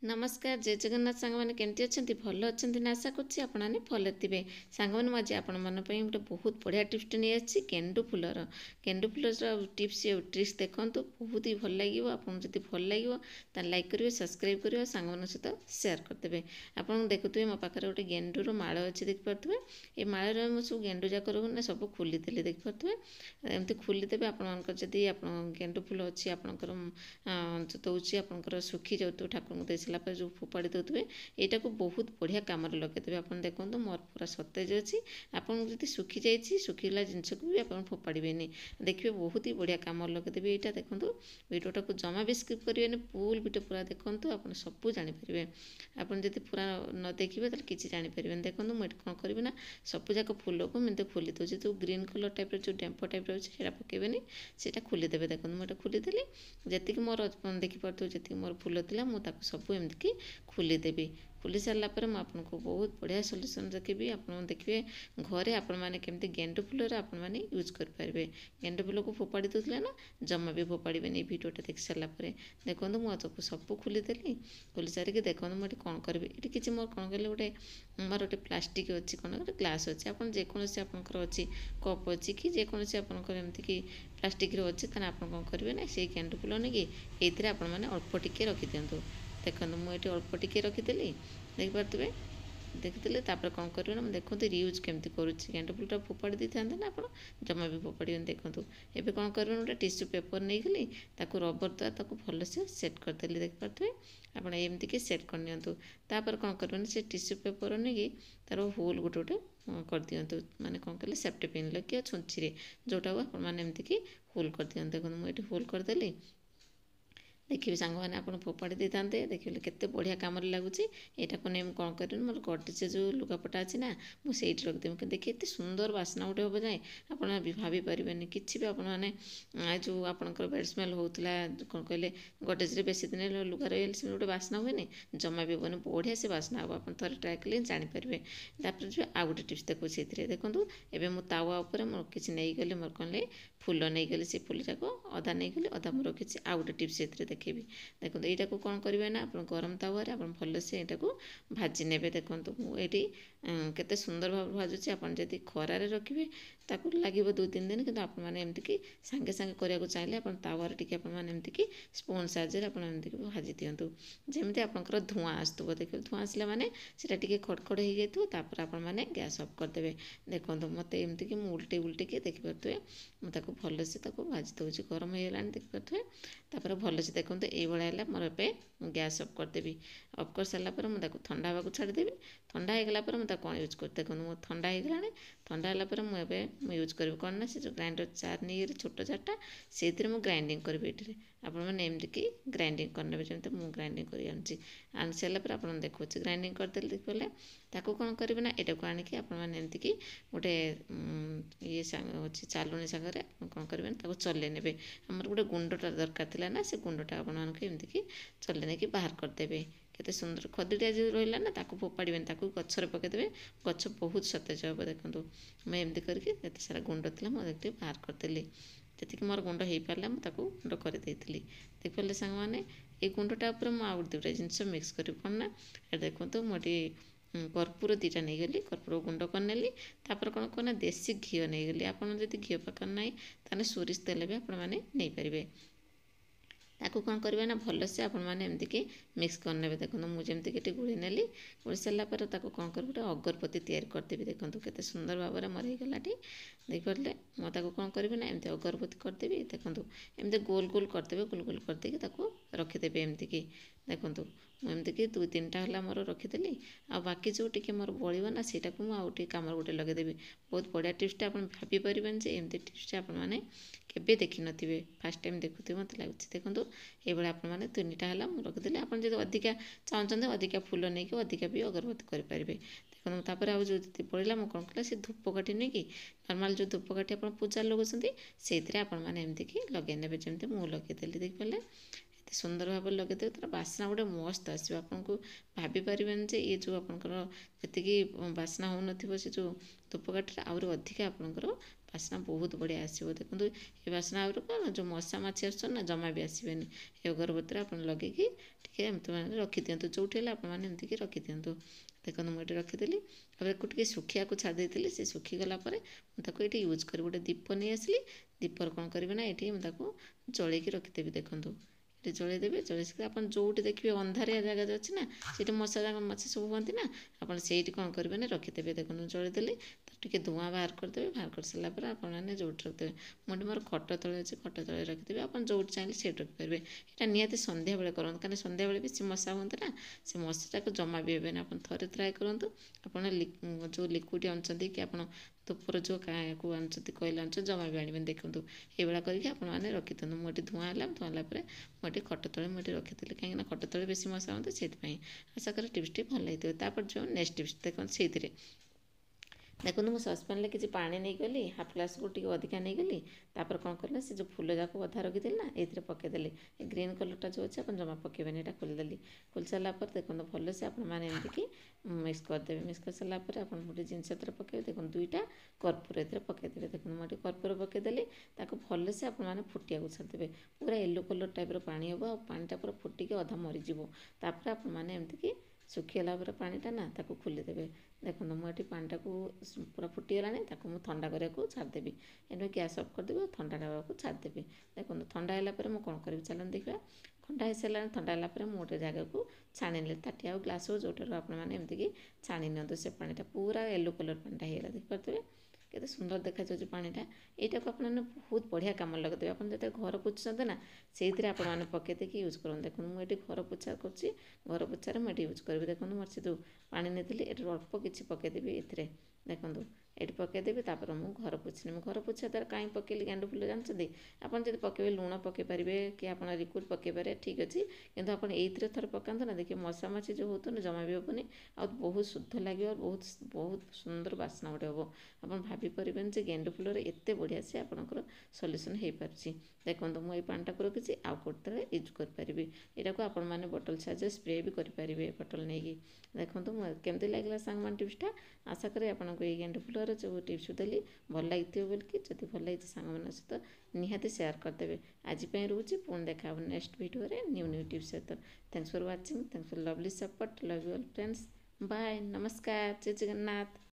नमस्कार जय जगन्नाथ सांग मैंने केमती अच्छा भल अच्छा ना आशा करुँच आपने भल थे सांग मैंने आज आपण गोटे बहुत बढ़िया टिप्स नहीं आसी गेंडु फूलर टिप्स ट्रिक्स देखूँ बहुत ही भल लगे आपको जब भल लगे तो लाइक करेंगे सब्सक्राइब करेंगे सांग मान सहित सेयार करदे आप देखुए मो पाखे गोटे गेंडुर माड़ अच्छी देखिपे ये माड़ मुझे सब गेंडु जाक ना सब खोलीदेली देखिपे एमती खोलीदेवे आपदी आप गेंडु फूल अच्छी आपंकर दौर आपंकर सुखी जाऊ ठाकुर को दे सारा जो फोपाड़ी देते यहाँ को बहुत बढ़िया कम लगेदेवे आप देखो मोर पूरा सतेज अच्छी आपड़ी सुखी जाइए सुखीगला जिनस को भी आप फोपाड़े देखिए बहुत ही बढ़िया कम लगेदेवे यहाँ देखो भिडियोटा को जमा भी स्किप करेंगे फुल भिडियो पूरा देखूँ आप सब जानीपर आपड़ी पूरा न देखिए तो किसी जानीपर देखो मुझे कौन करी ना सबूक फूल को मुझे खोली दूसरी जो ग्रीन कलर टाइप जो डेम्प टाइप अच्छे पकेबे से खोलीदेवे देखो मुझे खोलीदेली जी मोर देखिपे जी मोर फूल थी मुझे सब एमती खोलीदेवी खोली सारा पर मुझे बहुत बढ़िया सल्यूसन देखी आप देखिए घरे आपण मैंने केमती गेंडु फूलर आपने यूज करेंगे गेंडु फूल को फोपाड़ी दूसरे ना जमा भी फोपाड़े भिडियोटा देख सारापर देखो मुझे सब खोलीदेली खोली सारिक देखो मुझे कौन करी ये किसी मोर कौन कले गोटे मोर गोटे प्लास्टिक अच्छी कौन गोटे ग्लास अच्छी आप जेकोसी आपंकर अच्छी कप अच्छी कि जेकोसी आपंकर एमती कि प्लास्टिक अच्छी तेना आप कौन करेंगे ना से गेंडु फूल नहीं कि ये आपने अल्प टिके रखि दिंतु देखो मुझे अल्प टिके रखीदेली देखिपे देखिए तापर कौन करेंगे ना देखो रियूज केमती करुच्ची गेंडु फूलटा फोपाड़ी दे था ना आप जमा भी फोपाड़ी देखो एवं कौन करेंगे गोटे टिश्यू पेपर नहीं गली रबर द्वारा भलसे सेट करदेली देखिपे आप एमती कि सेट करनी कौन करेंगे से टिश्यू पेपर नहीं तार होल गोटे गोटे कर दिंतु माने कौन कले सेफ्टी पिन लगे छुंची जोटा आपमती कि होल कर दिखाँ देखो मुझे होल करदेली देखिए सांग मैंने आप फोपाड़ी दे था देखिए केते बढ़िया कम लगुच यहाँ को नहीं कौन कर मोर गडरेज जो लुगापटा अच्छी ना मुझे रखदेवी देखिए एत सुंदर बास्ना गोटे हम जाए आप भाभी पारे कि भी आपने जो आपंकर बेड स्मेल होता कौन कहले गडरेज बेसी दिन लुगा रही से गोटे बास्ना हुए जमा भी हेनी बढ़िया से बास्ना हम आप थे ट्राए कले जानीपर तापर जो आ गए टिप्स देखो से देखो एवं मुझे तावा उपर मोर किसी नहीं गली मोर कौन फूल नहीं गली से फूल जाक अधा नहीं गली अधा मोर किसी आ गए टिप्स से देखी देखो यहाँ को कौन करेंगे ना आप गरम तावारे आप भलसे यहाँ को भाजी ने देखो मुझे केते सुंदर भाव भाजुची आप खरारे रखिए ताकू लगे 2-3 दिन कि आपमती कि सांगे सांगे करने चाहिए आप तावारे टी आपमती कि स्पून साहाଯ୍य आपमती भाजी दिंतु जमी आपंकर धूआं आसुव देखिए धूआं आसला मैंने से खड़खड़ हो जापर आपने गैस अफ करदे देखो मत एमती कि उल्टे उल्टे कि देखिपे मुझे भलसे भाजी दूसरी गरम हो गला देखिपे तापर भलसे देखो ये मोर ए गैस अफ करदेवी अफ कर सारापर मुझे ठंडा हाँ छाड़देवी ठंडा हो गला मुझे कौन यूज कर देखो मुझे ठंडा हो गला ठंडा है यूज करी कौन ना से जो ग्राइंडर जार नहीं छोट जारटा से ग्राइंडिंग करी ये आपने एमती कि ग्राइंडिंग करने जमी मुझे ग्राइंडिंग कर आनी सारापर आप देखो ग्राइंडिंग करदे देखिए ताको कौन करेंगे ना यहाँ को आणिकी आपमती कि गोटे ये अच्छी चालुनी सागर कौन करेंगे चले ने आमर गोटे गुंडटा दरकार थी ना से गुंडटा आपमती कि चले नहीं बाहर करदे केते सुंदर खदीटा जो रहा ना ताको फोपाड़े गचर पकईदेवे गच बहुत सतेज हम देखो मुझे एमती करके सारा गुंड थी मुझे बाहर करदेली जी मोर गुंड हो पारा मुझे गुंड करदे देखिए सांग मैंने ये गुंडटा मुझे आउ दुटा जिनस मिक्स करी कौन ना देखो मुझे कर्पूर 2टा नहीं गली कर्पूर गुंड करनेली तापर कौन कहना देसी घी नहीं गली आपड़ जब घी पाखर ना ताने सोरिष तेल भी आपने ताकू कौन करेंगे ना भलसे आपमती कि मिक्स करने देखो मुझे कि गुड़ी नेली गुड़ी सारापर कौन कर गोटे अगरबत्ती तैयारी करदेवी देखो केते सुंदर भाव में मोर होगला देखिए मुझे कौन करेंगे ना एमती अगरबत्ती करदेवी देखो एमती गोल गोल करदेवे गोल गोल करदे रखिदेवे एमती कि देखो मुझे कि 2-3टा है मोर रखीदेली आ बाकी जो टी मोर बड़ो ना से मुझे कम गोटे लगेदेवी बहुत बढ़िया टिप्सटा आप भाभी पारे एमती टिप्सटा आपने केवे देखी नथिबे फास्ट टाइम देखुए मत लगुच देखो ये आपने 3टा है रखिदेली आप अधिका चाहते अधिका फूल नहीं कि अधिका भी अगरबत्ती करेंगे देखो तापर आज जो पड़ा मुझे कौन कला से धूपकाठी नहीं कि नॉर्मल जो धूपकाठी आप पूजा लगाऊँ से आपने कि लगे ने जमी मुँह लगेदेली देखिए एत सुंदर भाव लगेदेवे तार बास्ना गोटे मस्त आसो आपको भाभी पारे जे ये जो आपंकर जी बास्ना हो से जो धूपकाठी आहरी अधिका आपंकर ବାସ୍ନା ବହୁତ ବଢ଼ିଆ ଆସିବ। ଦେଖନ୍ତୁ ଏ ବାସ୍ନା ଆହୁରି କ'ଣ ଯେଉଁ ମଶା ମାଛି ଆସୁଛନ୍ତି ନା ଜମା ବି ଆସିବେନି। ଏ ଅଗରବତୀରେ ଆପଣ ଲଗେଇକି ଟିକେ ଏମିତି ମାନେ ରଖିଦିଅନ୍ତୁ, ଯେଉଁଠି ହେଲେ ଆପଣମାନେ ଏମିତିକି ରଖିଦିଅନ୍ତୁ। ଦେଖନ୍ତୁ ମୁଁ ଏଠି ରଖିଦେଲି, ତାପରେ ଟିକେ ଶୁଖିବାକୁ ଛାଡ଼ି ଦେଇଥିଲି। ସେ ଶୁଖିଗଲା ପରେ ମୁଁ ତାକୁ ଏଠି ୟୁଜ୍ କରି ଗୋଟେ ଦୀପ ନେଇ ଆସିଲି। ଦୀପରେ କ'ଣ କରିବେ ନା ଏଠି ମୁଁ ତାକୁ ଜଳେଇକି ରଖିଦେବି। ଦେଖନ୍ତୁ ଏଠି ଜଳେଇ ଦେବେ, ଜଳେଇ ସାରିକି ଆପଣ ଯେଉଁଠି ଦେଖିବେ ଅନ୍ଧାରିଆ ଜାଗା ଅଛି ନା ସେଇଠି ମଶା ମାଛି ସବୁ ହୁଅନ୍ତି ନା, ଆପଣ ସେଇଠି କ'ଣ କରିବେ ନା ରଖିଦେବେ। ଦେଖନ୍ତୁ ଜଳେଇଦେଲି, ତାର ଟିକେ ଧୂଆଁ ବାହାର କରିଦେବେ। ବାହାର କରିସାରିଲା ପରେ ଆପଣମାନେ ଯେଉଁଠି ରଖିଦେବେ, ମୁଁ ଏଠି ମୋର ଖଟ ତଳେ ଅଛି, ଖଟ ତଳେ ରଖିଦେବେ। ଆପଣ ଯେଉଁଠି ଚାହିଁଲେ ସେଇଠି ରଖିପାରିବେ। ଏଇଟା ନିହାତି ସନ୍ଧ୍ୟାବେଳେ କରନ୍ତୁ, କାରଣ ସନ୍ଧ୍ୟାବେଳେ ବେଶୀ ମଶା ହୁଅନ୍ତି ନା, ସେ ମଶାଟାକୁ ଜମା ବି ହେବେନି। ଆପଣ ଥରେ ଟ୍ରାଏ କରନ୍ତୁ। ଆପଣ ଯେଉଁ ଲିକ୍ୱିଡ଼ ଆଣୁଛନ୍ତି କି ଆପଣ ଧୂପର ଯେଉଁ କାହାକୁ ଆଣୁଛନ୍ତି କହିଲେ ଆଣୁଛନ୍ତି, ଜମା ବି ଆଣିବେନି। ଦେଖନ୍ତୁ ଏଇଭଳିଆ କରିକି ଆପଣମାନେ ରଖିଦିଅନ୍ତୁ। ମୁଁ ଏଠି ଧୂଆଁ ହେଲା, ଧୂଆଁ ହେଲା ପରେ ମୁଁ ଏଠି ଖଟ ତଳେ ମୁଁ ଏଠି ରଖିଥିଲି, କାହିଁକିନା ଖଟ ତଳେ ବେଶୀ ମଶା ହୁଅନ୍ତି ସେଥିପାଇଁ। ଆଶା କରେ ଟିପ୍ସଟି ଭଲ ଲାଗିଥିବ। ତାପରେ ଯେଉଁ ନେକ୍ସଟ ଟିପ୍ସ ଦେଖନ୍ତୁ, ସେଇଥିରେ ଦେଖନ୍ତୁ ମୁଁ ସସ୍ପ୍ୟାନ୍ରେ କିଛି ପାଣି ନେଇଗଲି, ହାଫ୍ ଗ୍ଲାସ୍କୁ ଟିକେ ଅଧିକା ନେଇଗଲି। ତାପରେ କ'ଣ କଲି ନା ସେ ଯେଉଁ ଫୁଲ ଯାକ ଅଧା ରଖିଥିଲି ନା ଏଇଥିରେ ପକାଇଦେଲି। ଏ ଗ୍ରୀନ୍ କଲର୍ଟା ଯେଉଁ ଅଛି ଆପଣ ଜମା ପକାଇବେନି, ଏଇଟା ଖୋଲିଦେଲି। ଖୋଲି ସାରିଲା ପରେ ଦେଖନ୍ତୁ ଭଲସେ ଆପଣମାନେ ଏମିତିକି ମିକ୍ସ କରିଦେବେ। ମିକ୍ସ କରିସାରିଲା ପରେ ଆପଣ ଗୋଟେ ଜିନିଷ ଏଥିରେ ପକାଇବେ। ଦେଖନ୍ତୁ ଦୁଇଟା କର୍ପୂର ଏଥିରେ ପକାଇଦେବେ। ଦେଖନ୍ତୁ ମୁଁ ଏଠି କର୍ପୂର ପକାଇଦେଲି, ତାକୁ ଭଲସେ ଆପଣମାନେ ଫୁଟିବାକୁ ଛାଡ଼ିଦେବେ। ପୁରା ୟେଲୋ କଲର୍ ଟାଇପ୍ର ପାଣି ହେବ, ଆଉ ପାଣିଟା ପୁରା ଫୁଟିକି ଅଧା ମରିଯିବ। ତାପରେ ଆପଣମାନେ ଏମିତିକି ଶୁଖିଗଲା ପରେ ପାଣିଟା ନା ତାକୁ ଖୋଲିଦେବେ। ଦେଖନ୍ତୁ ମୁଁ ଏଠି ପାଣିଟାକୁ ପୁରା ଫୁଟିଗଲାଣି, ତାକୁ ମୁଁ ଥଣ୍ଡା କରିବାକୁ ଛାଡ଼ିଦେବି। ଏବେ ଗ୍ୟାସ୍ ଅଫ୍ କରିଦେବି ଆଉ ଥଣ୍ଡା ହେବାକୁ ଛାଡ଼ିଦେବି। ଦେଖନ୍ତୁ ଥଣ୍ଡା ହେଲା ପରେ ମୁଁ କ'ଣ କରିବି ଚାଲନ୍ତୁ ଦେଖିବା। ଥଣ୍ଡା ହେଇସାରିଲାଣି, ଥଣ୍ଡା ହେଲା ପରେ ମୁଁ ଗୋଟେ ଜାଗାକୁ ଛାଣିଲି, ତାଟିଆ ଆଉ ଗ୍ଲାସ୍ ହଉ ଯେଉଁଠାରୁ ଆପଣମାନେ ଏମିତିକି ଛାଣି ନିଅନ୍ତୁ। ସେ ପାଣିଟା ପୁରା ୟେଲୋ କଲର୍ ପାଣିଟା ହେଇଗଲା, ଦେଖିପାରୁଥିବେ କେତେ ସୁନ୍ଦର ଦେଖାଯାଉଛି ପାଣିଟା। ଏଇଟାକୁ ଆପଣମାନେ ବହୁତ ବଢ଼ିଆ କାମରେ ଲଗାଇଦେବେ। ଆପଣ ଯେତେବେଳେ ଘର ପୋଛୁଛନ୍ତି ନା ସେଇଥିରେ ଆପଣମାନେ ପକାଇ ଦେଇକି ୟୁଜ୍ କରନ୍ତୁ। ଦେଖନ୍ତୁ ମୁଁ ଏଠି ଘର ପୋଛା କରୁଛି, ଘର ପୋଛାରେ ମୁଁ ଏଠି ୟୁଜ୍ କରିବି। ଦେଖନ୍ତୁ ମୋର ସେ ଯେଉଁ ପାଣି ନେଇଥିଲି ଏଠି ଅଳ୍ପ କିଛି ପକାଇଦେବି ଏଥିରେ। ଦେଖନ୍ତୁ ଏଠି ପକାଇଦେବି, ତାପରେ ମୁଁ ଘର ପୋଛିଲି। ମୁଁ ଘର ପୋଛା ଦ୍ୱାରା କାହିଁ ପକାଇଲି ଗେଣ୍ଡୁ ଫୁଲ ଜାଣିଛନ୍ତି? ଆପଣ ଯଦି ପକାଇବେ ଲୁଣ ପକାଇ ପାରିବେ କି ଆପଣ ଲିକ୍ୱିଡ଼ ପକାଇ ପାରିବେ, ଠିକ୍ ଅଛି। କିନ୍ତୁ ଆପଣ ଏଇଥିରେ ଥରେ ପକାନ୍ତୁ ନା, ଦେଖିବେ ମଶା ମାଛି ଯେଉଁ ହେଉଛନ୍ତି ଜମା ବି ହେବନି, ଆଉ ବହୁତ ଶୁଦ୍ଧ ଲାଗିବ, ବହୁତ ବହୁତ ସୁନ୍ଦର ବାସ୍ନା ଗୋଟେ ହେବ। ଆପଣ ଭାବିପାରିବେନି ଯେ ଗେଣ୍ଡୁ ଫୁଲରେ ଏତେ ବଢ଼ିଆ ସେ ଆପଣଙ୍କର ସଲ୍ୟୁସନ୍ ହେଇପାରୁଛି। ଦେଖନ୍ତୁ ମୁଁ ଏଇ ପାଣିଟାକୁ ରଖିଛି, ଆଉ କେଉଁଥିରେ ୟୁଜ୍ କରିପାରିବି। ଏଇଟାକୁ ଆପଣମାନେ ବୋଟଲ୍ ସାହାଯ୍ୟରେ ସ୍ପ୍ରେ ବି କରିପାରିବେ ବୋଟଲ୍ ନେଇକି। ଦେଖନ୍ତୁ ମୁଁ କେମିତି ଲାଗିଲା ସାଙ୍ଗମାନେ ଟିପ୍ସଟା। ଆଶା କରେ ଆପଣଙ୍କୁ ଏଇ ଗେଣ୍ଡୁ ଫୁଲର ଯେଉଁ ଟିପ୍ସ ଦେଲି ଭଲ ଲାଗିଥିବ ବୋଲିକି। ଯଦି ଭଲ ଲାଗିଛି ସାଙ୍ଗମାନଙ୍କ ସହିତ ନିହାତି ସେୟାର କରିଦେବେ। ଆଜି ପାଇଁ ରହୁଛି, ପୁଣି ଦେଖା ହେବ ନେକ୍ସଟ ଭିଡ଼ିଓରେ ନ୍ୟୁ ଟିପ୍ସ ସହିତ। Thanks for watching, thanks for lovely support, love you all friends. Bye, ନମସ୍କାର, ଜୟ ଜଗନ୍ନାଥ।